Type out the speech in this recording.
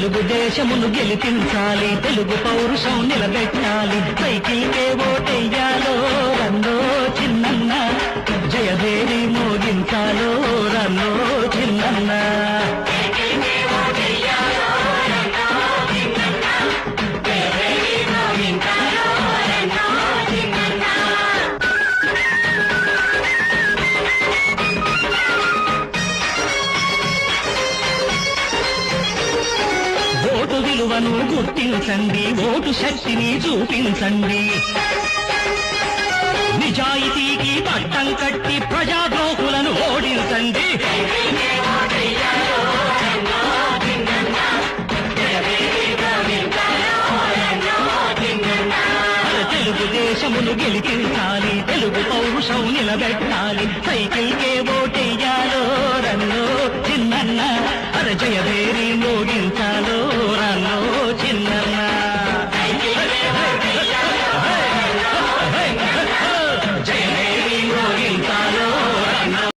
తెలుగుదేశమును గెలిపించాలి, తెలుగు పౌరుషం నిలబెట్టాలి, సైకిల్కే ఓటెయ్యాలో రన్నో చిన్నన్న, జయభేరి మోగించాలో రన్నో చిన్నన్న. ఓటు విలువను గుర్తించండి, ఓటు శక్తిని చూపించండి, నిజాయితీకి పట్టం కట్టి ప్రజాద్రోహులను ఓడించండి. తెలుగుదేశమును గెలిపించాలి, తెలుగు పౌరుషం నిలబెట్టాలి, సైకిల్కే ఓటెయ్యాలో రన్నో చిన్నన్న, జయభేరి మోగించాలి.